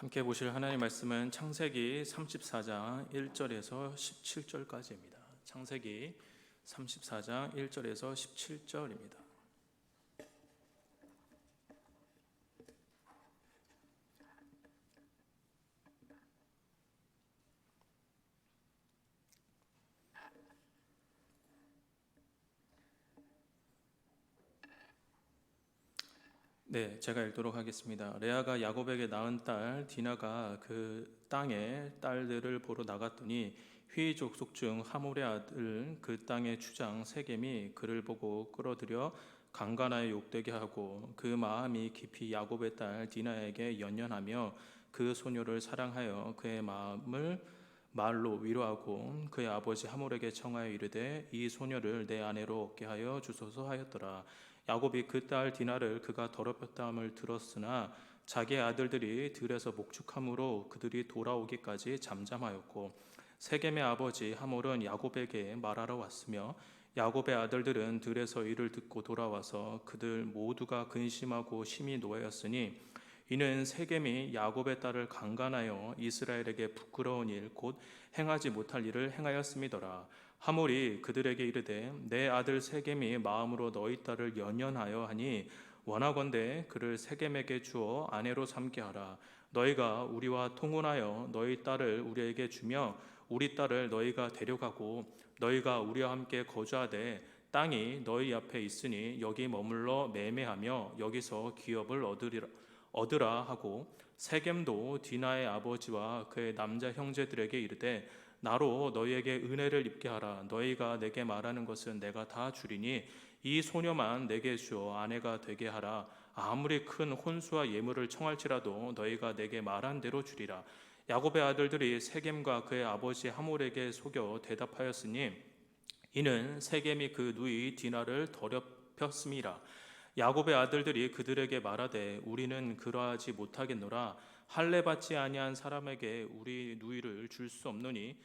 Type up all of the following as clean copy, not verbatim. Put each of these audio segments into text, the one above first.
함께 보실 하나님의 말씀은 창세기 34장 1절에서 17절까지입니다. 창세기 34장 1절에서 17절입니다. 네, 제가 읽도록 하겠습니다. 레아가 야곱에게 낳은 딸 디나가 그 땅에 딸들을 보러 나갔더니 휘 족속 중 하몰의 아들 그 땅의 주장 세겜이 그를 보고 끌어들여 강간하여 욕되게 하고 그 마음이 깊이 야곱의 딸 디나에게 연연하며 그 소녀를 사랑하여 그의 마음을 말로 위로하고 그의 아버지 하몰에게 청하여 이르되 이 소녀를 내 아내로 얻게 하여 주소서 하였더라. 야곱이 그 딸 디나를 그가 더럽혔다 함을 들었으나 자기의 아들들이 들에서 목축함으로 그들이 돌아오기까지 잠잠하였고 세겜의 아버지 하몰은 야곱에게 말하러 왔으며 야곱의 아들들은 들에서 이를 듣고 돌아와서 그들 모두가 근심하고 심히 노하였으니 이는 세겜이 야곱의 딸을 강간하여 이스라엘에게 부끄러운 일 곧 행하지 못할 일을 행하였음이더라. 하몰이 그들에게 이르되 내 아들 세겜이 마음으로 너희 딸을 연연하여 하니 원하건대 그를 세겜에게 주어 아내로 삼게 하라. 너희가 우리와 통혼하여 너희 딸을 우리에게 주며 우리 딸을 너희가 데려가고 너희가 우리와 함께 거주하되 땅이 너희 앞에 있으니 여기 머물러 매매하며 여기서 기업을 얻으라 하고 세겜도 디나의 아버지와 그의 남자 형제들에게 이르되 나로 너희에게 은혜를 입게 하라. 너희가 내게 말하는 것은 내가 다 주리니 이 소녀만 내게 주어 아내가 되게 하라. 아무리 큰 혼수와 예물을 청할지라도 너희가 내게 말한 대로 주리라. 야곱의 아들들이 세겜과 그의 아버지 하몰에게 속여 대답하였으니 이는 세겜이 그 누이 디나를 더럽혔음이라. 야곱의 아들들이 그들에게 말하되 우리는 그러하지 못하겠노라. 할례 받지 아니한 사람에게 우리 누이를 줄 수 없노니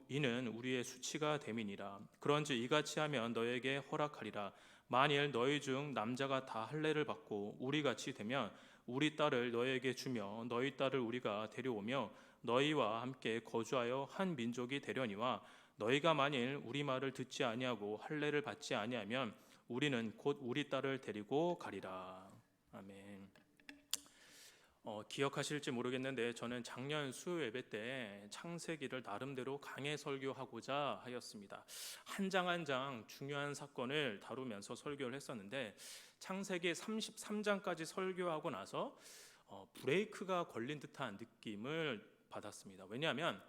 이는 우리의 수치가 됨이니라. 그런즉 이같이 하면 너에게 허락하리라. 만일 너희 중 남자가 다 할례를 받고 우리같이 되면 우리 딸을 너희에게 주며 너희 딸을 우리가 데려오며 너희와 함께 거주하여 한 민족이 되려니와 너희가 만일 우리 말을 듣지 아니하고 할례를 받지 아니하면 우리는 곧 우리 딸을 데리고 가리라. 아멘. 기억하실지 모르겠는데 저는 작년 수요 예배 때 창세기를 나름대로 강해 설교하고자 하였습니다. 한 장 한 장 중요한 사건을 다루면서 설교를 했었는데 창세기 33장까지 설교하고 나서 브레이크가 걸린 듯한 느낌을 받았습니다. 왜냐하면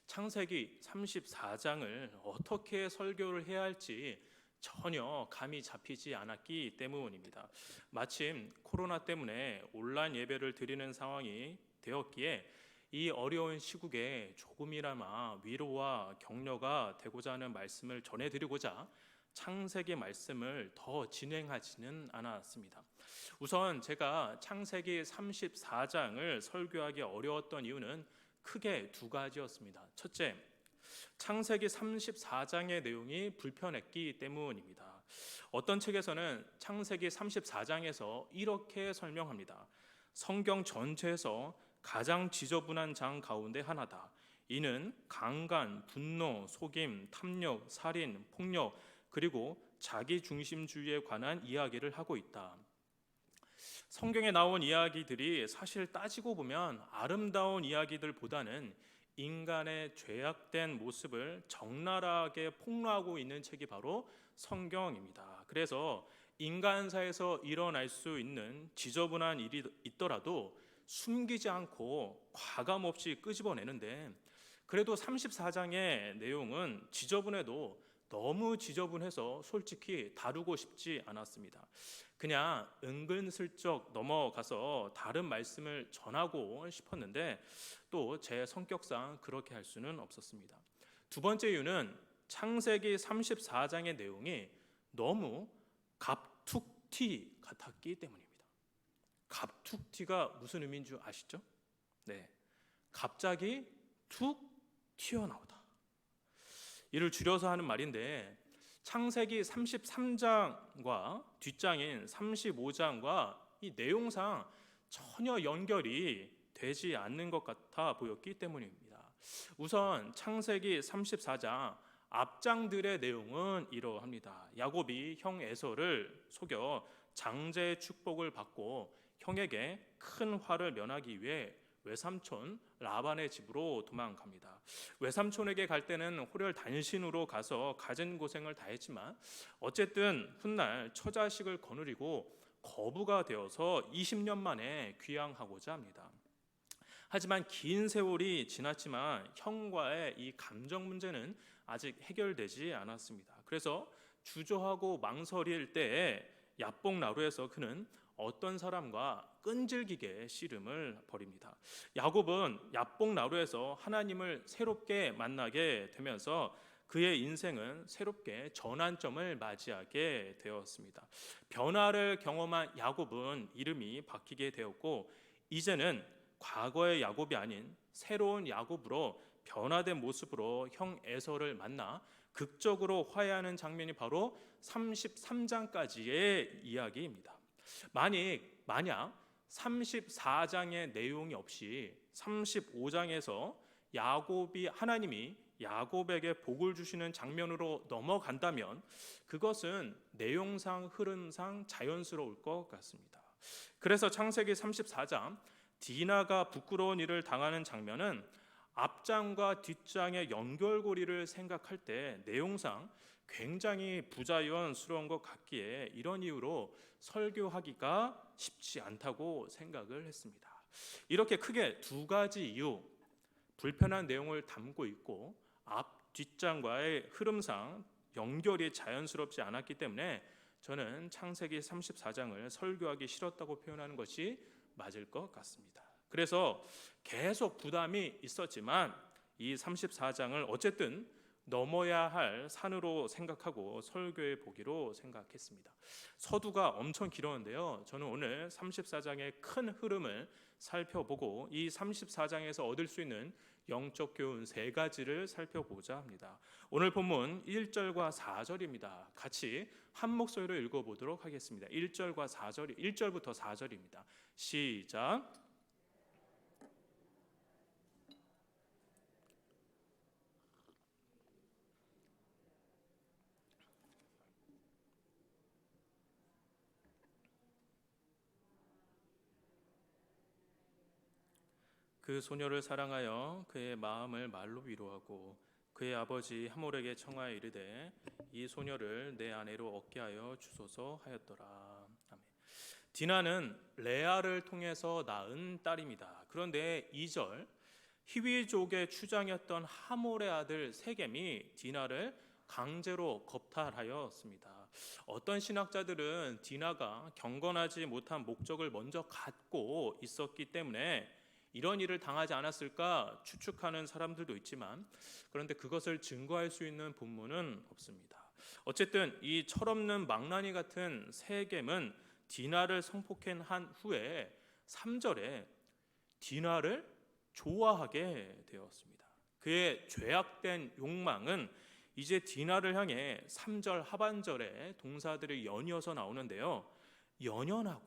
창세기 34장을 어떻게 설교를 해야 할지 전혀 감이 잡히지 않았기 때문입니다. 마침 코로나 때문에 온라인 예배를 드리는 상황이 되었기에 이 어려운 시국에 조금이나마 위로와 격려가 되고자 하는 말씀을 전해드리고자 창세기 말씀을 더 진행하지는 않았습니다. 우선 제가 창세기 34장을 설교하기 어려웠던 이유는 크게 두 가지였습니다. 첫째, 창세기 34장의 내용이 불편했기 때문입니다. 어떤 책에서는 창세기 34장에서 이렇게 설명합니다. 성경 전체에서 가장 지저분한 장 가운데 하나다. 이는 강간, 분노, 속임, 탐욕, 살인, 폭력, 그리고 자기중심주의에 관한 이야기를 하고 있다. 성경에 나온 이야기들이 사실 따지고 보면 아름다운 이야기들보다는 인간의 죄악된 모습을 적나라하게 폭로하고 있는 책이 바로 성경입니다. 그래서 인간사에서 일어날 수 있는 지저분한 일이 있더라도 숨기지 않고 과감없이 끄집어내는데 그래도 34장의 내용은 지저분해도 너무 지저분해서 솔직히 다루고 싶지 않았습니다. 그냥 은근슬쩍 넘어가서 다른 말씀을 전하고 싶었는데 또 제 성격상 그렇게 할 수는 없었습니다. 두 번째 이유는 창세기 34장의 내용이 너무 갑툭튀 같았기 때문입니다. 갑툭튀가 무슨 의미인 줄 아시죠? 네, 갑자기 툭 튀어나오다. 이를 줄여서 하는 말인데 창세기 33장과 뒷장인 35장과 이 내용상 전혀 연결이 되지 않는 것 같아 보였기 때문입니다. 우선 창세기 34장 앞장들의 내용은 이러합니다. 야곱이 형 에서를 속여 장제의 축복을 받고 형에게 큰 화를 면하기 위해 외삼촌 라반의 집으로 도망갑니다. 외삼촌에게 갈 때는 호련 단신으로 가서 갖은 고생을 다했지만 어쨌든 훗날 처자식을 거느리고 거부가 되어서 20년 만에 귀향하고자 합니다. 하지만 긴 세월이 지났지만 형과의 이 감정 문제는 아직 해결되지 않았습니다. 그래서 주저하고 망설일 때에 야복나루에서 그는 어떤 사람과 끈질기게 씨름을 벌입니다. 야곱은 야복나루에서 하나님을 새롭게 만나게 되면서 그의 인생은 새롭게 전환점을 맞이하게 되었습니다. 변화를 경험한 야곱은 이름이 바뀌게 되었고 이제는 과거의 야곱이 아닌 새로운 야곱으로 변화된 모습으로 형 에서를 만나 극적으로 화해하는 장면이 바로 33장까지의 이야기입니다. 만약 34장의 내용이 없이 35장에서 하나님이 야곱에게 복을 주시는 장면으로 넘어간다면 그것은 내용상 흐름상 자연스러울 것 같습니다. 그래서 창세기 34장 디나가 부끄러운 일을 당하는 장면은 앞장과 뒷장의 연결고리를 생각할 때 내용상 굉장히 부자연스러운 것 같기에 이런 이유로 설교하기가 쉽지 않다고 생각을 했습니다. 이렇게 크게 두 가지 이유, 불편한 내용을 담고 있고 앞 뒷장과의 흐름상 연결이 자연스럽지 않았기 때문에 저는 창세기 34장을 설교하기 싫었다고 표현하는 것이 맞을 것 같습니다. 그래서 계속 부담이 있었지만 이 34장을 어쨌든 넘어야 할 산으로 생각하고 설교해 보기로 생각했습니다. 서두가 엄청 길었는데요. 저는 오늘 34장의 큰 흐름을 살펴보고 이 34장에서 얻을 수 있는 영적 교훈 세 가지를 살펴보자 합니다. 오늘 본문 1절과 4절입니다. 같이 한 목소리로 읽어보도록 하겠습니다. 1절부터 4절입니다. 시작. 그 소녀를 사랑하여 그의 마음을 말로 위로하고 그의 아버지 하몰에게 청하여 이르되 이 소녀를 내 아내로 얻게 하여 주소서 하였더라. 아멘. 디나는 레아를 통해서 낳은 딸입니다. 그런데 2절 히위족의 추장이었던 하몰의 아들 세겜이 디나를 강제로 겁탈하였습니다. 어떤 신학자들은 디나가 경건하지 못한 목적을 먼저 갖고 있었기 때문에 이런 일을 당하지 않았을까 추측하는 사람들도 있지만 그런데 그것을 증거할 수 있는 본문은 없습니다. 어쨌든 이 철없는 망나니 같은 세겜은 디나를 성폭행한 후에 3절에 디나를 좋아하게 되었습니다. 그의 죄악된 욕망은 이제 디나를 향해 3절 하반절에 동사들이 연이어서 나오는데요. 연연하고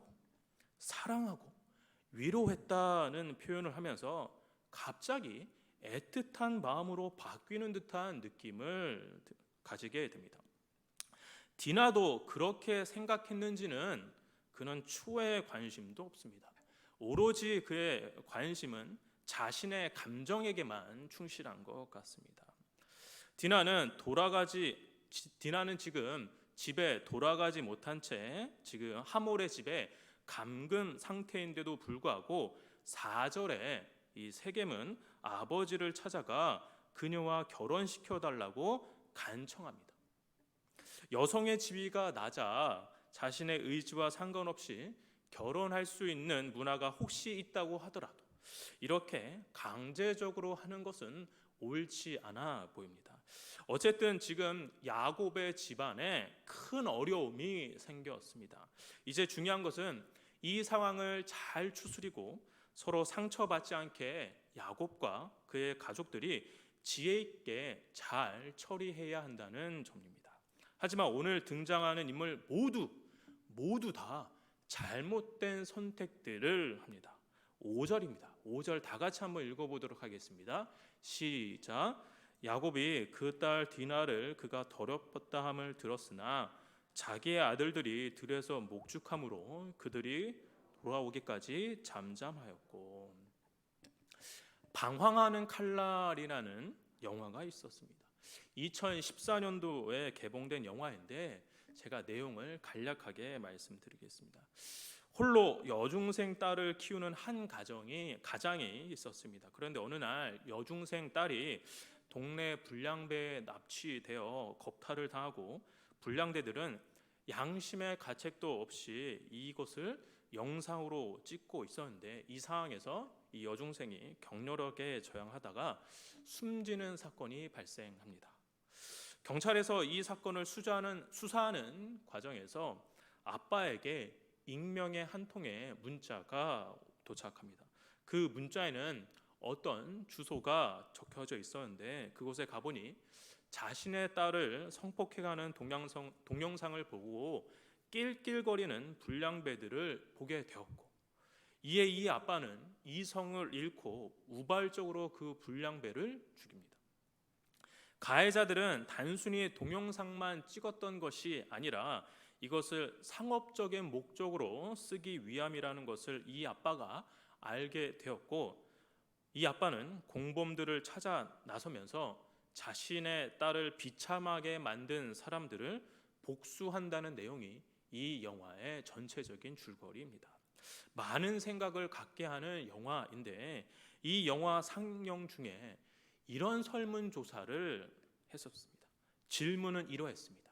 사랑하고 위로했다는 표현을 하면서 갑자기 애틋한 마음으로 바뀌는 듯한 느낌을 가지게 됩니다. 디나도 그렇게 생각했는지는 그는 추후에 관심도 없습니다. 오로지 그의 관심은 자신의 감정에게만 충실한 것 같습니다. 디나는 지금 집에 돌아가지 못한 채 지금 하몰의 집에 감금 상태인데도 불구하고 4절에 이 세겜은 아버지를 찾아가 그녀와 결혼시켜 달라고 간청합니다. 여성의 지위가 낮아 자신의 의지와 상관없이 결혼할 수 있는 문화가 혹시 있다고 하더라도 이렇게 강제적으로 하는 것은 옳지 않아 보입니다. 어쨌든 지금 야곱의 집안에 큰 어려움이 생겼습니다. 이제 중요한 것은 이 상황을 잘 추스리고 서로 상처받지 않게 야곱과 그의 가족들이 지혜 있게 잘 처리해야 한다는 점입니다. 하지만 오늘 등장하는 인물 모두 다 잘못된 선택들을 합니다. 5절입니다. 5절 다 같이 한번 읽어보도록 하겠습니다. 시작. 야곱이 그 딸 디나를 그가 더럽혔다 함을 들었으나 자기의 아들들이 들에서 목축함으로 그들이 돌아오기까지 잠잠하였고. 방황하는 칼날이라는 영화가 있었습니다. 2014년도에 개봉된 영화인데 제가 내용을 간략하게 말씀드리겠습니다. 홀로 여중생 딸을 키우는 한 가장이 있었습니다. 그런데 어느 날 여중생 딸이 동네 불량배에 납치되어 겁탈을 당하고 불량대들은 양심의 가책도 없이 이것을 영상으로 찍고 있었는데 이 상황에서 이 여중생이 격렬하게 저항하다가 숨지는 사건이 발생합니다. 경찰에서 이 사건을 수사하는 과정에서 아빠에게 익명의 한 통의 문자가 도착합니다. 그 문자에는 어떤 주소가 적혀져 있었는데 그곳에 가보니 자신의 딸을 성폭행하는 동영상을 보고 낄낄거리는 불량배들을 보게 되었고, 이에 이 아빠는 이성을 잃고 우발적으로 그 불량배를 죽입니다. 가해자들은 단순히 동영상만 찍었던 것이 아니라 이것을 상업적인 목적으로 쓰기 위함이라는 것을 이 아빠가 알게 되었고, 이 아빠는 공범들을 찾아 나서면서 자신의 딸을 비참하게 만든 사람들을 복수한다는 내용이 이 영화의 전체적인 줄거리입니다. 많은 생각을 갖게 하는 영화인데 이 영화 상영 중에 이런 설문조사를 했었습니다. 질문은 이러했습니다.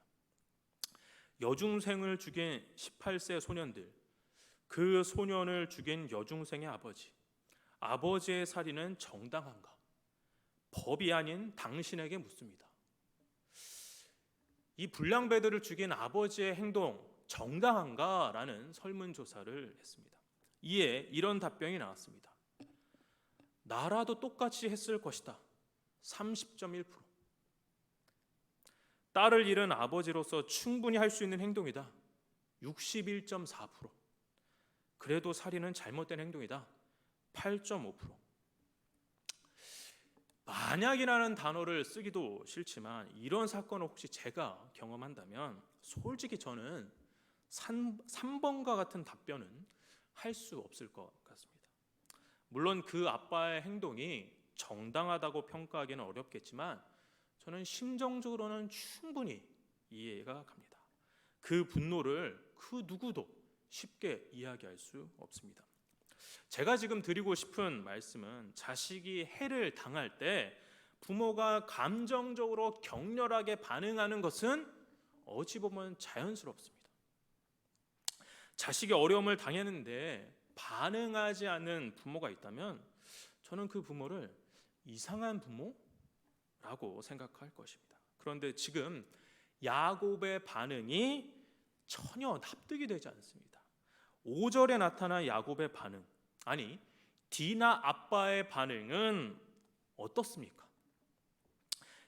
여중생을 죽인 18세 소년들, 그 소년을 죽인 여중생의 아버지의 살인은 정당한가? 법이 아닌 당신에게 묻습니다. 이 불량배들을 죽인 아버지의 행동 정당한가? 라는 설문조사를 했습니다. 이에 이런 답변이 나왔습니다. 나라도 똑같이 했을 것이다. 30.1%. 딸을 잃은 아버지로서 충분히 할 수 있는 행동이다. 61.4%. 그래도 살인은 잘못된 행동이다. 8.5%. 만약이라는 단어를 쓰기도 싫지만 이런 사건을 혹시 제가 경험한다면 솔직히 저는 3번과 같은 답변은 할 수 없을 것 같습니다. 물론 그 아빠의 행동이 정당하다고 평가하기는 어렵겠지만 저는 심정적으로는 충분히 이해가 갑니다. 그 분노를 그 누구도 쉽게 이야기할 수 없습니다. 제가 지금 드리고 싶은 말씀은 자식이 해를 당할 때 부모가 감정적으로 격렬하게 반응하는 것은 어찌 보면 자연스럽습니다. 자식이 어려움을 당했는데 반응하지 않는 부모가 있다면 저는 그 부모를 이상한 부모라고 생각할 것입니다. 그런데 지금 야곱의 반응이 전혀 납득이 되지 않습니다. 5절에 나타난 야곱의 반응, 아니 디나 아빠의 반응은 어떻습니까?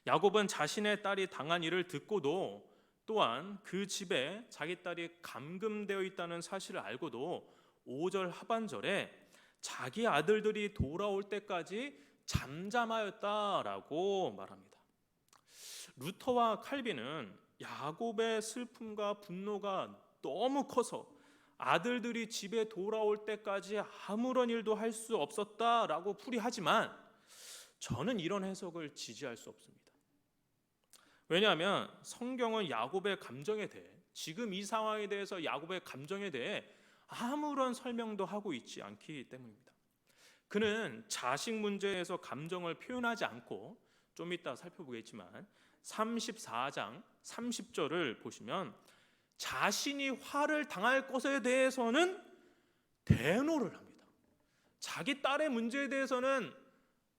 야곱은 자신의 딸이 당한 일을 듣고도 또한 그 집에 자기 딸이 감금되어 있다는 사실을 알고도 5절 하반절에 자기 아들들이 돌아올 때까지 잠잠하였다라고 말합니다. 루터와 칼빈은 야곱의 슬픔과 분노가 너무 커서 아들들이 집에 돌아올 때까지 아무런 일도 할 수 없었다라고 풀이하지만 저는 이런 해석을 지지할 수 없습니다. 왜냐하면 성경은 야곱의 감정에 대해, 지금 이 상황에 대해서 야곱의 감정에 대해 아무런 설명도 하고 있지 않기 때문입니다. 그는 자식 문제에서 감정을 표현하지 않고 좀 이따 살펴보겠지만 34장 30절을 보시면 자신이 화를 당할 것에 대해서는 대노를 합니다. 자기 딸의 문제에 대해서는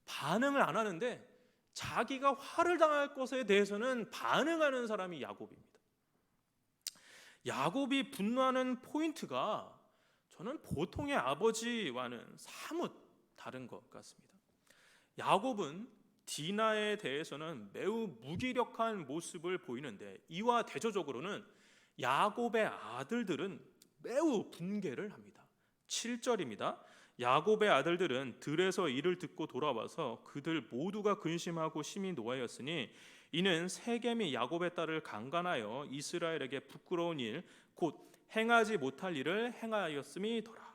반응을 안 하는데 자기가 화를 당할 것에 대해서는 반응하는 사람이 야곱입니다. 야곱이 분노하는 포인트가 저는 보통의 아버지와는 사뭇 다른 것 같습니다. 야곱은 디나에 대해서는 매우 무기력한 모습을 보이는데 이와 대조적으로는 야곱의 아들들은 매우 분개를 합니다. 7절입니다. 야곱의 아들들은 들에서 이를 듣고 돌아와서 그들 모두가 근심하고 심히 노하였으니 이는 세겜이 야곱의 딸을 강간하여 이스라엘에게 부끄러운 일 곧 행하지 못할 일을 행하였음이더라.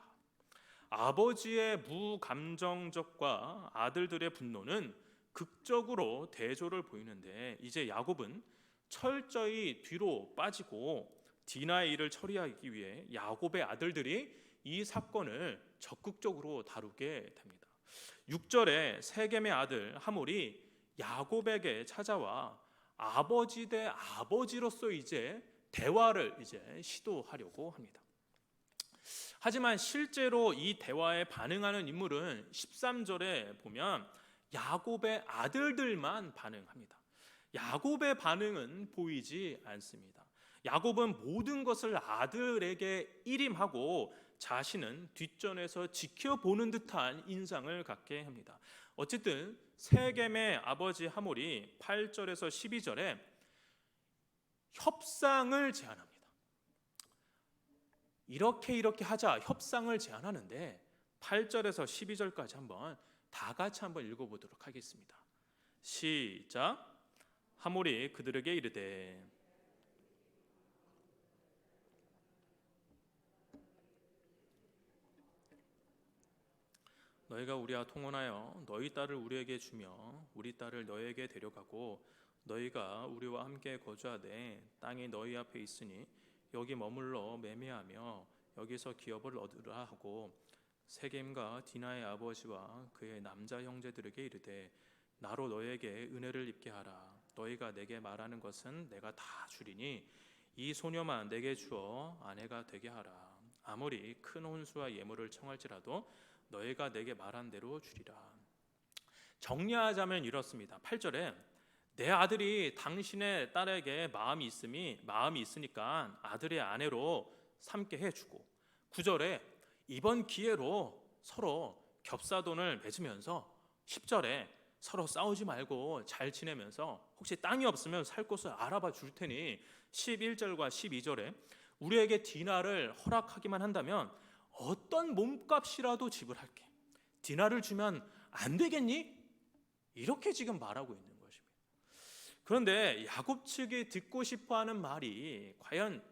아버지의 무감정적과 아들들의 분노는 극적으로 대조를 보이는데, 이제 야곱은 철저히 뒤로 빠지고 디나의 일을 처리하기 위해 야곱의 아들들이 이 사건을 적극적으로 다루게 됩니다. 6절에 세겜의 아들 하몰이 야곱에게 찾아와 아버지 대 아버지로서 이제 대화를 시도하려고 합니다. 하지만 실제로 이 대화에 반응하는 인물은 13절에 보면 야곱의 아들들만 반응합니다. 야곱의 반응은 보이지 않습니다. 야곱은 모든 것을 아들에게 일임하고 자신은 뒷전에서 지켜보는 듯한 인상을 갖게 합니다. 어쨌든 세겜의 아버지 하몰이 8절에서 12절에 협상을 제안합니다. 이렇게 하자 협상을 제안하는데 8절에서 12절까지 한번 다 같이 한번 읽어보도록 하겠습니다. 시작. 하몰이 그들에게 이르되 너희가 우리와 통혼하여 너희 딸을 우리에게 주며 우리 딸을 너희에게 데려가고 너희가 우리와 함께 거주하되 땅이 너희 앞에 있으니 여기 머물러 매매하며 여기서 기업을 얻으라 하고 세겜과 디나의 아버지와 그의 남자 형제들에게 이르되 나로 너희에게 은혜를 입게 하라. 너희가 내게 말하는 것은 내가 다 주리니 이 소녀만 내게 주어 아내가 되게 하라. 아무리 큰 혼수와 예물을 청할지라도 너희가 내게 말한 대로 주리라. 정리하자면 이렇습니다. 8절에 내 아들이 당신의 딸에게 마음이 있으니까 아들의 아내로 삼게 해주고, 9절에 이번 기회로 서로 겹사돈을 맺으면서 10절에 서로 싸우지 말고 잘 지내면서 혹시 땅이 없으면 살 곳을 알아봐 줄 테니 11절과 12절에 우리에게 디나를 허락하기만 한다면 어떤 몸값이라도 지불할게. 디나를 주면 안 되겠니? 이렇게 지금 말하고 있는 것입니다. 그런데 야곱 측이 듣고 싶어하는 말이 과연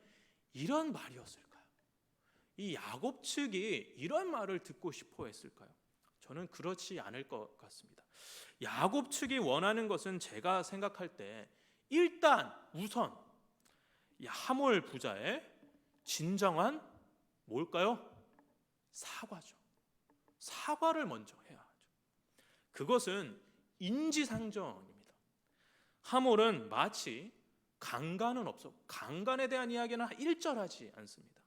이런 말이었을까요? 이 야곱 측이 이런 말을 듣고 싶어 했을까요? 저는 그렇지 않을 것 같습니다. 야곱 측이 원하는 것은 제가 생각할 때 일단 우선 하몰 부자의 진정한 뭘까요? 사과죠. 사과를 먼저 해야 하죠. 그것은 인지상정입니다. 하몰은 마치 강간은 없어, 강간에 대한 이야기는 일절하지 않습니다.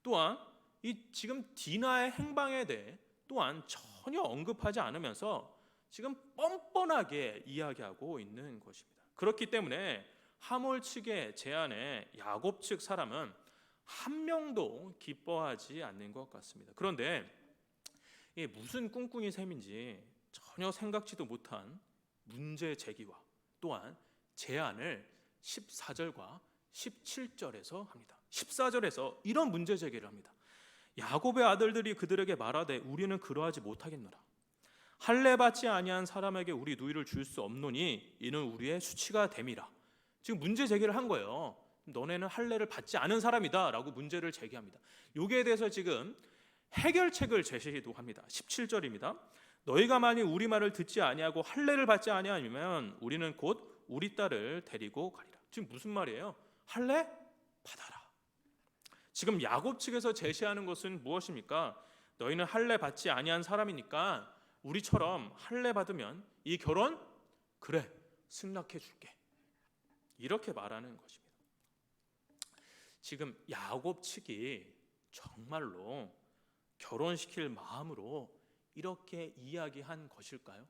또한 이 지금 디나의 행방에 대해 또한 전혀 언급하지 않으면서 지금 뻔뻔하게 이야기하고 있는 것입니다. 그렇기 때문에 하몰 측의 제안에 야곱 측 사람은 한 명도 기뻐하지 않는 것 같습니다. 그런데 이게 무슨 꿍꿍이 셈인지 전혀 생각지도 못한 문제 제기와 또한 제안을 14절과 17절에서 합니다. 14절에서 이런 문제 제기를 합니다. 야곱의 아들들이 그들에게 말하되 우리는 그러하지 못하겠노라. 할례 받지 아니한 사람에게 우리 누이를 줄 수 없노니 이는 우리의 수치가 됨이라. 지금 문제 제기를 한 거예요. 너네는 할례를 받지 않은 사람이다 라고 문제를 제기합니다. 여기에 대해서 지금 해결책을 제시도 합니다. 17절입니다. 너희가 만일 우리 말을 듣지 아니하고 할례를 받지 아니하면 우리는 곧 우리 딸을 데리고 가리라. 지금 무슨 말이에요? 할례 받아라. 지금 야곱 측에서 제시하는 것은 무엇입니까? 너희는 할례 받지 아니한 사람이니까 우리처럼 할례 받으면 이 결혼 그래 승낙해 줄게. 이렇게 말하는 것입니다. 지금 야곱 측이 정말로 결혼시킬 마음으로 이렇게 이야기한 것일까요?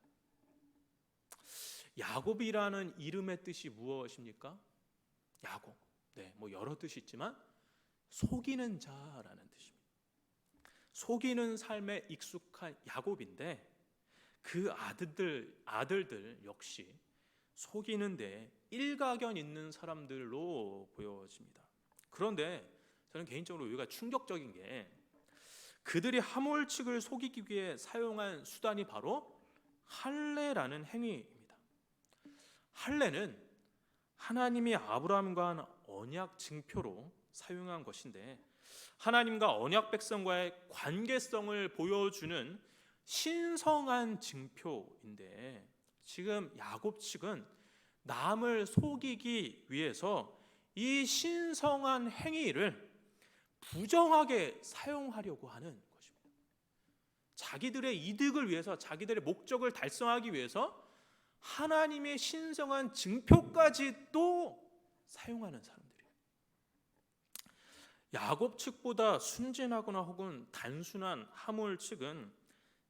야곱이라는 이름의 뜻이 무엇입니까? 야곱. 네, 뭐 여러 뜻이 있지만 속이는 자라는 뜻입니다. 속이는 삶에 익숙한 야곱인데 그 아들들 역시 속이는데 일가견 있는 사람들로 보여집니다. 그런데 저는 개인적으로 여기가 충격적인 게 그들이 하몰 측을 속이기 위해 사용한 수단이 바로 할례라는 행위입니다. 할례는 하나님이 아브라함과 한 언약 증표로 사용한 것인데, 하나님과 언약 백성과의 관계성을 보여주는 신성한 증표인데, 지금 야곱 측은 남을 속이기 위해서 이 신성한 행위를 부정하게 사용하려고 하는 것입니다. 자기들의 이득을 위해서, 자기들의 목적을 달성하기 위해서 하나님의 신성한 증표까지 또 사용하는 사람들이에요. 야곱 측보다 순진하거나 혹은 단순한 하몰 측은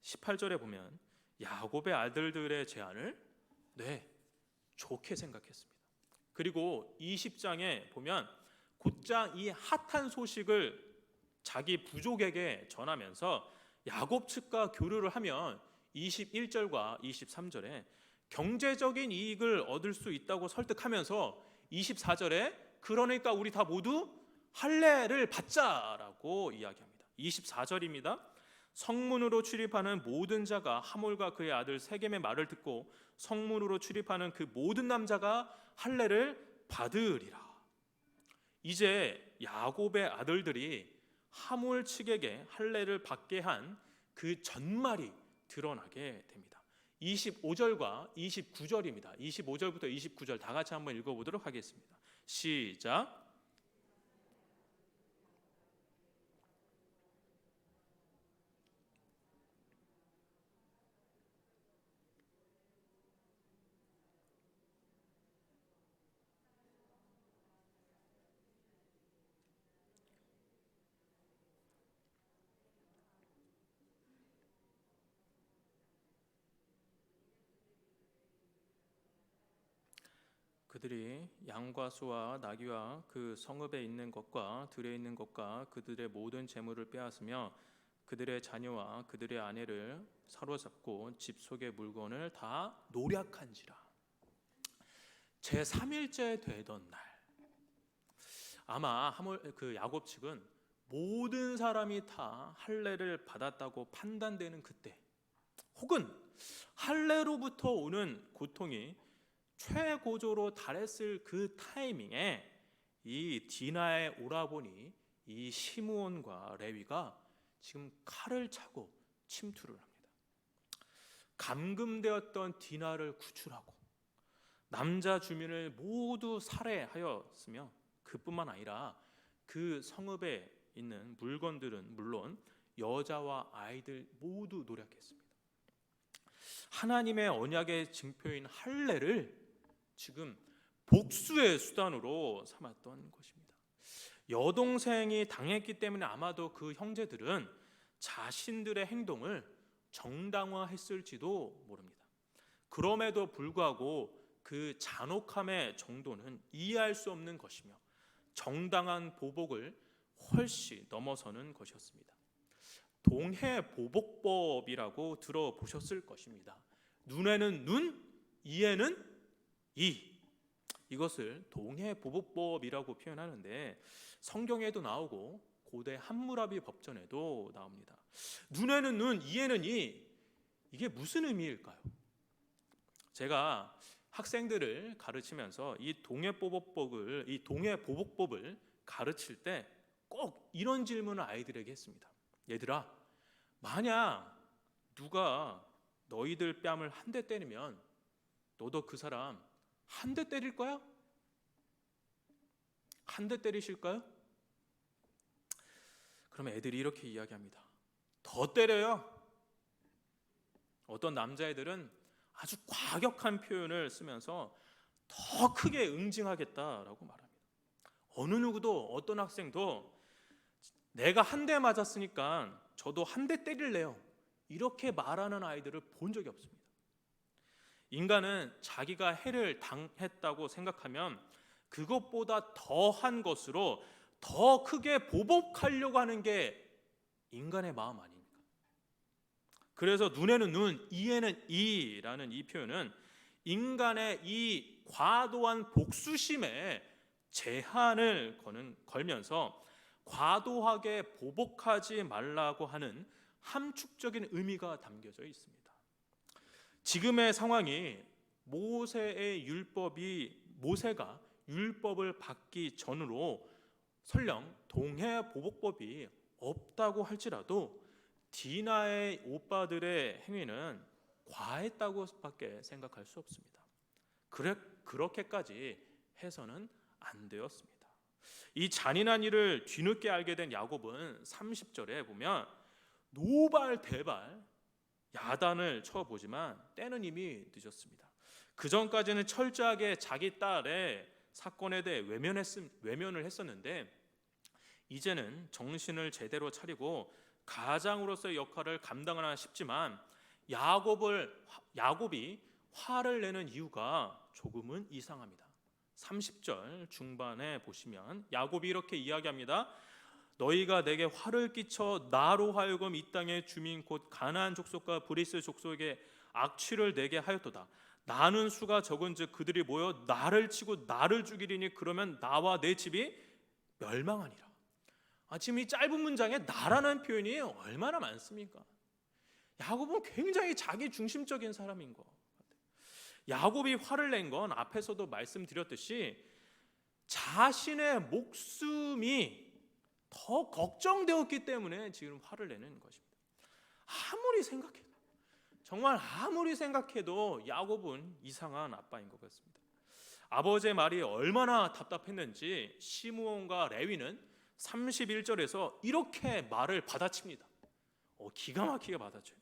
18절에 보면 야곱의 아들들의 제안을 좋게 생각했습니다. 그리고 20장에 보면 곧장 이 핫한 소식을 자기 부족에게 전하면서 야곱 측과 교류를 하면 21절과 23절에 경제적인 이익을 얻을 수 있다고 설득하면서 24절에 그러니까 우리 다 모두 할례를 받자라고 이야기합니다. 24절입니다. 성문으로 출입하는 모든 자가 하몰과 그의 아들 세겜의 말을 듣고 성문으로 출입하는 그 모든 남자가 할례를 받으리라. 이제 야곱의 아들들이 하몰 측에게 할례를 받게 한 그 전말이 드러나게 됩니다. 25절과 29절입니다. 25절부터 29절 다 같이 한번 읽어보도록 하겠습니다. 시작. 그들이 양과 소와 나귀와 그 성읍에 있는 것과 들에 있는 것과 그들의 모든 재물을 빼앗으며 그들의 자녀와 그들의 아내를 사로잡고 집 속의 물건을 다 노략한지라. 제3일째 되던 날, 아마 그 야곱 측은 모든 사람이 다 할례를 받았다고 판단되는 그때, 혹은 할례로부터 오는 고통이 최고조로 달했을 그 타이밍에 이 디나의 오라버니 이 시므온과 레위가 지금 칼을 차고 침투를 합니다. 감금되었던 디나를 구출하고 남자 주민을 모두 살해하였으며, 그뿐만 아니라 그 성읍에 있는 물건들은 물론 여자와 아이들 모두 노략했습니다. 하나님의 언약의 증표인 할례를 지금 복수의 수단으로 삼았던 것입니다. 여동생이 당했기 때문에 아마도 그 형제들은 자신들의 행동을 정당화했을지도 모릅니다. 그럼에도 불구하고 그 잔혹함의 정도는 이해할 수 없는 것이며 정당한 보복을 훨씬 넘어서는 것이었습니다. 동해보복법이라고 들어보셨을 것입니다. 눈에는 눈, 이에는 이. 이것을 동해보복법이라고 표현하는데 성경에도 나오고 고대 함무라비 법전에도 나옵니다. 눈에는 눈, 이에는 이. 이게 무슨 의미일까요? 제가 학생들을 가르치면서 이 동해보복법을 가르칠 때 꼭 이런 질문을 아이들에게 했습니다. 얘들아, 만약 누가 너희들 뺨을 한 대 때리면 너도 그 사람 한 대 때릴 거야? 한 대 때리실까요? 그러면 애들이 이렇게 이야기합니다. 더 때려요. 어떤 남자애들은 아주 과격한 표현을 쓰면서 더 크게 응징하겠다라고 말합니다. 어느 누구도, 어떤 학생도 내가 한 대 맞았으니까 저도 한 대 때릴래요, 이렇게 말하는 아이들을 본 적이 없습니다. 인간은 자기가 해를 당했다고 생각하면 그것보다 더한 것으로 더 크게 보복하려고 하는 게 인간의 마음 아닙니까? 그래서 눈에는 눈, 이에는 이라는 이 표현은 인간의 이 과도한 복수심에 제한을 걸면서 과도하게 보복하지 말라고 하는 함축적인 의미가 담겨져 있습니다. 지금의 상황이 모세가 율법을 받기 전으로 설령 동해 보복법이 없다고 할지라도 디나의 오빠들의 행위는 과했다고밖에 생각할 수 없습니다. 그렇게까지 해서는 안 되었습니다. 이 잔인한 일을 뒤늦게 알게 된 야곱은 30절에 보면 노발대발 야단을 쳐보지만 때는 이미 늦었습니다. 그 전까지는 철저하게 자기 딸의 사건에 대해 외면을 했었는데 이제는 정신을 제대로 차리고 가장으로서의 역할을 감당하나 싶지만 야곱이 화를 내는 이유가 조금은 이상합니다. 30절 중반에 보시면 야곱이 이렇게 이야기합니다. 너희가 내게 화를 끼쳐 나로 하여금 이 땅의 주민 곧 가나안 족속과 브리스 족속에게 악취를 내게 하였도다. 나는 수가 적은즉 그들이 모여 나를 치고 나를 죽이리니 그러면 나와 내 집이 멸망하니라. 지금 이 짧은 문장에 나라는 표현이 얼마나 많습니까? 야곱은 굉장히 자기 중심적인 사람인 것 같아요. 야곱이 화를 낸 건 앞에서도 말씀드렸듯이 자신의 목숨이 더 걱정되었기 때문에 지금 화를 내는 것입니다. 아무리 생각해도 야곱은 이상한 아빠인 것 같습니다. 아버지의 말이 얼마나 답답했는지 시므온과 레위는 31절에서 이렇게 말을 받아칩니다. 기가 막히게 받아쳐요.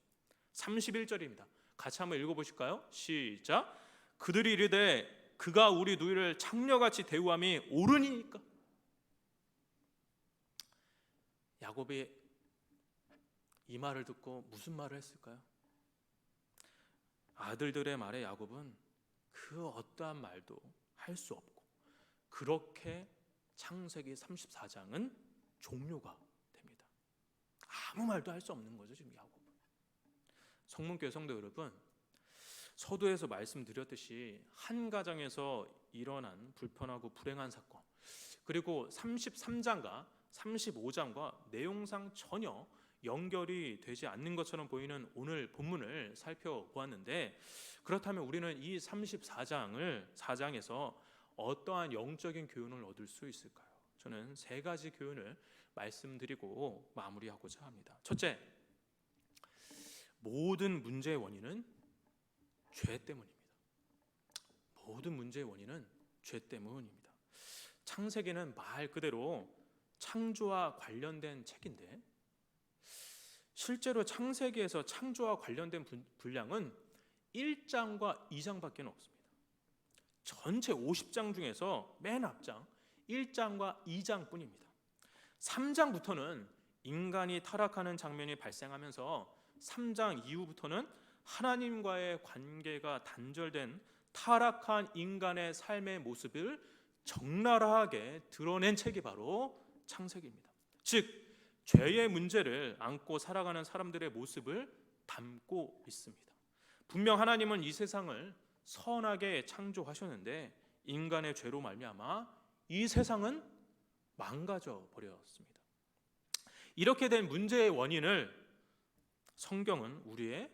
31절입니다. 같이 한번 읽어보실까요? 시작. 그들이 이르되 그가 우리 누이를 창녀같이 대우함이 옳으니까. 야곱이 이 말을 듣고 무슨 말을 했을까요? 아들들의 말에 야곱은 그 어떠한 말도 할 수 없고 그렇게 창세기 34장은 종료가 됩니다. 아무 말도 할 수 없는 거죠, 지금 야곱은. 성문교회 성도 여러분, 서두에서 말씀드렸듯이 한 가정에서 일어난 불편하고 불행한 사건, 그리고 33장과 35장과 내용상 전혀 연결이 되지 않는 것처럼 보이는 오늘 본문을 살펴보았는데, 그렇다면 우리는 이 34장에서 어떠한 영적인 교훈을 얻을 수 있을까요? 저는 세 가지 교훈을 말씀드리고 마무리하고자 합니다. 첫째, 모든 문제의 원인은 죄 때문입니다. 모든 문제의 원인은 죄 때문입니다. 창세기는 말 그대로 창조와 관련된 책인데 실제로 창세기에서 창조와 관련된 분량은 1장과 2장밖에 없습니다. 전체 50장 중에서 맨 앞장 1장과 2장뿐입니다. 3장부터는 인간이 타락하는 장면이 발생하면서 3장 이후부터는 하나님과의 관계가 단절된 타락한 인간의 삶의 모습을 적나라하게 드러낸 책이 바로 창세기입니다. 즉 죄의 문제를 안고 살아가는 사람들의 모습을 담고 있습니다. 분명 하나님은 이 세상을 선하게 창조하셨는데 인간의 죄로 말미암아 이 세상은 망가져 버렸습니다. 이렇게 된 문제의 원인을 성경은 우리의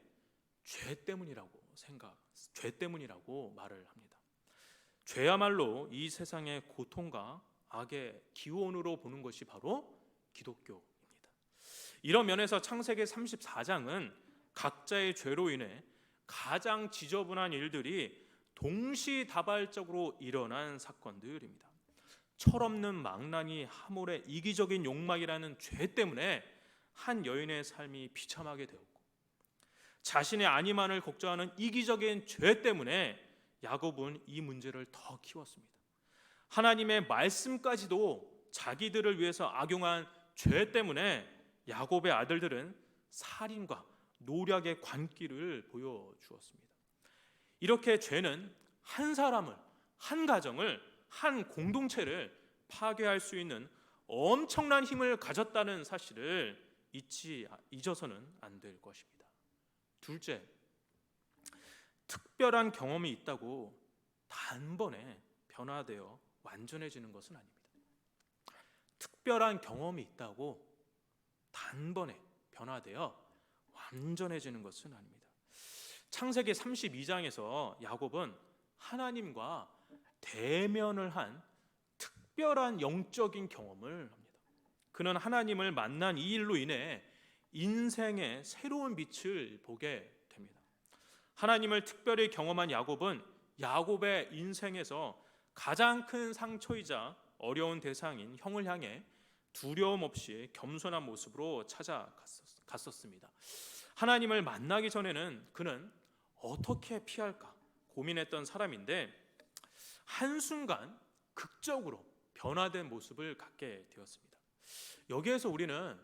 죄 때문이라고 말을 합니다. 죄야말로 이 세상의 고통과 악의 기원으로 보는 것이 바로 기독교입니다. 이런 면에서 창세기 34장은 각자의 죄로 인해 가장 지저분한 일들이 동시다발적으로 일어난 사건들입니다. 철없는 망나니 하몰의 이기적인 욕망이라는 죄 때문에 한 여인의 삶이 비참하게 되었고, 자신의 안위만을 걱정하는 이기적인 죄 때문에 야곱은 이 문제를 더 키웠습니다. 하나님의 말씀까지도 자기들을 위해서 악용한 죄 때문에 야곱의 아들들은 살인과 노략의 관기를 보여주었습니다. 이렇게 죄는 한 사람을, 한 가정을, 한 공동체를 파괴할 수 있는 엄청난 힘을 가졌다는 사실을 잊어서는 안 될 것입니다. 둘째, 특별한 경험이 있다고 단번에 변화되어 완전해지는 것은 아닙니다. 특별한 경험이 있다고 단번에 변화되어 완전해지는 것은 아닙니다. 창세기 32장에서 야곱은 하나님과 대면을 한 특별한 영적인 경험을 합니다. 그는 하나님을 만난 이 일로 인해 인생의 새로운 빛을 보게 됩니다. 하나님을 특별히 경험한 야곱은 야곱의 인생에서 가장 큰 상처이자 어려운 대상인 형을 향해 두려움 없이 겸손한 모습으로 찾아갔었습니다. 하나님을 만나기 전에는 그는 어떻게 피할까 고민했던 사람인데 한순간 극적으로 변화된 모습을 갖게 되었습니다. 여기에서 우리는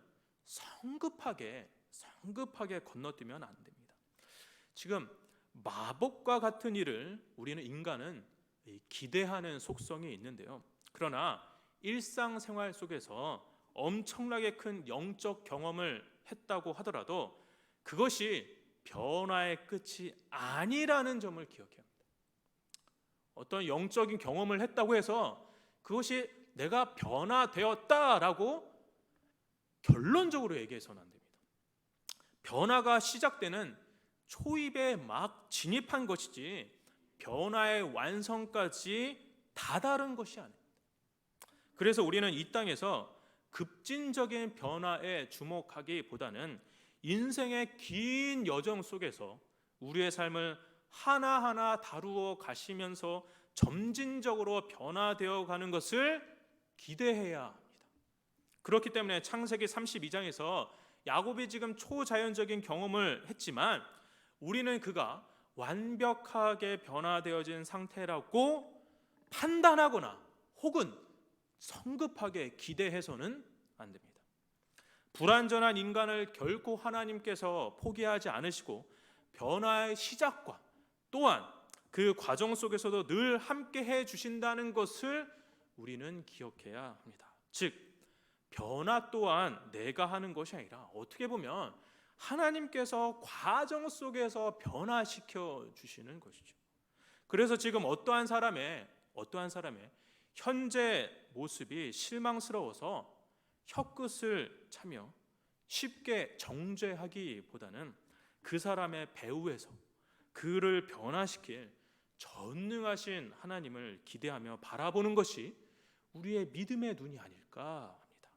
성급하게 건너뛰면 안 됩니다. 지금 마법과 같은 일을 우리는 인간은 기대하는 속성이 있는데요. 그러나 일상생활 속에서 엄청나게 큰 영적 경험을 했다고 하더라도 그것이 변화의 끝이 아니라는 점을 기억해야 합니다. 어떤 영적인 경험을 했다고 해서 그것이 내가 변화되었다라고 결론적으로 얘기해서는 안 됩니다. 변화가 시작되는 초입에 막 진입한 것이지 변화의 완성까지 다다른 것이 아닙니다. 그래서 우리는 이 땅에서 급진적인 변화에 주목하기보다는 인생의 긴 여정 속에서 우리의 삶을 하나하나 다루어 가시면서 점진적으로 변화되어 가는 것을 기대해야 합니다. 그렇기 때문에 창세기 32장에서 야곱이 지금 초자연적인 경험을 했지만 우리는 그가 완벽하게 변화되어진 상태라고 판단하거나 혹은 성급하게 기대해서는 안 됩니다. 불완전한 인간을 결코 하나님께서 포기하지 않으시고 변화의 시작과 또한 그 과정 속에서도 늘 함께 해 주신다는 것을 우리는 기억해야 합니다. 즉 변화 또한 내가 하는 것이 아니라 어떻게 보면 하나님께서 과정 속에서 변화시켜 주시는 것이죠. 그래서 지금 어떠한 사람의 현재 모습이 실망스러워서 혀끝을 차며 쉽게 정죄하기보다는 그 사람의 배후에서 그를 변화시킬 전능하신 하나님을 기대하며 바라보는 것이 우리의 믿음의 눈이 아닐까 합니다.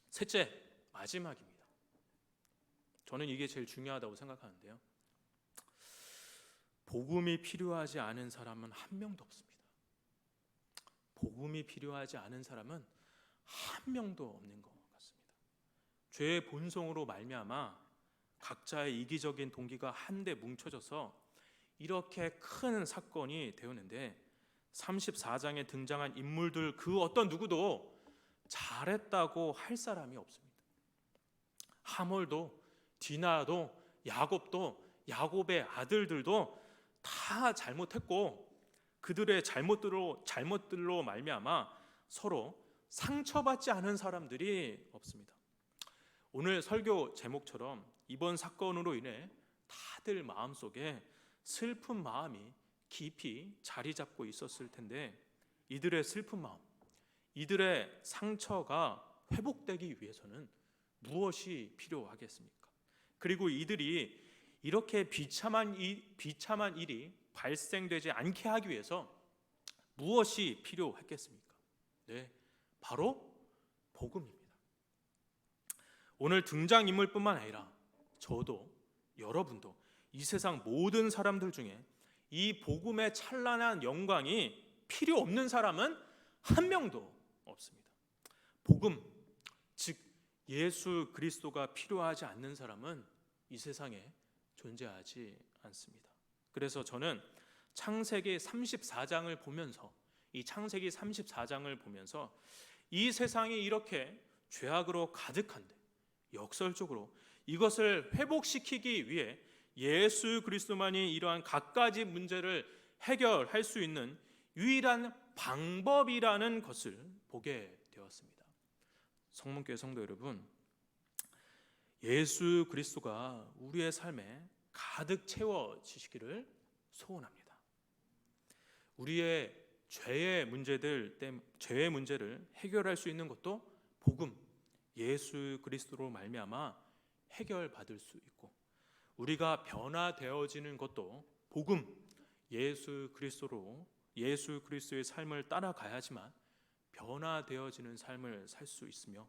셋째, 마지막입니다. 저는 이게 제일 중요하다고 생각하는데요. 복음이 필요하지 않은 사람은 한 명도 없습니다. 복음이 필요하지 않은 사람은 한 명도 없는 것 같습니다. 죄의 본성으로 말미암아 각자의 이기적인 동기가 한데 뭉쳐져서 이렇게 큰 사건이 되었는데 34장에 등장한 인물들 그 어떤 누구도 잘했다고 할 사람이 없습니다. 하몰도 디나도 야곱도 야곱의 아들들도 다 잘못했고 그들의 잘못들로 말미암아 서로 상처받지 않은 사람들이 없습니다. 오늘 설교 제목처럼 이번 사건으로 인해 다들 마음속에 슬픈 마음이 깊이 자리 잡고 있었을 텐데 이들의 슬픈 마음, 이들의 상처가 회복되기 위해서는 무엇이 필요하겠습니까? 그리고 이들이 이렇게 비참한 일이 발생되지 않게 하기 위해서 무엇이 필요했겠습니까? 네, 바로 복음입니다. 오늘 등장인물뿐만 아니라 저도 여러분도 이 세상 모든 사람들 중에 이 복음의 찬란한 영광이 필요 없는 사람은 한 명도 없습니다. 복음, 즉 예수 그리스도가 필요하지 않는 사람은 이 세상에 존재하지 않습니다. 그래서 저는 창세기 34장을 보면서 이 세상이 이렇게 죄악으로 가득한데 역설적으로 이것을 회복시키기 위해 예수 그리스도만이 이러한 갖가지 문제를 해결할 수 있는 유일한 방법이라는 것을 보게 되었습니다. 성문교회 성도 여러분, 예수 그리스도가 우리의 삶에 가득 채워지시기를 소원합니다. 우리의 죄의 문제를 해결할 수 있는 것도 복음 예수 그리스도로 말미암아 해결받을 수 있고, 우리가 변화되어지는 것도 복음 예수 그리스도의 삶을 따라가야지만 변화되어지는 삶을 살 수 있으며,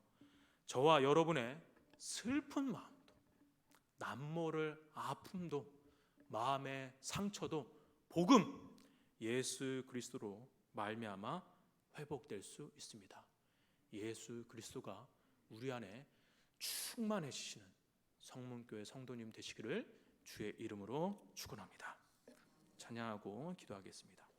저와 여러분의 슬픈 마음도, 남모를 아픔도, 마음의 상처도 복음 예수 그리스도로 말미암아 회복될 수 있습니다. 예수 그리스도가 우리 안에 충만해지시는 성문교회 성도님 되시기를 주의 이름으로 축원합니다. 찬양하고 기도하겠습니다.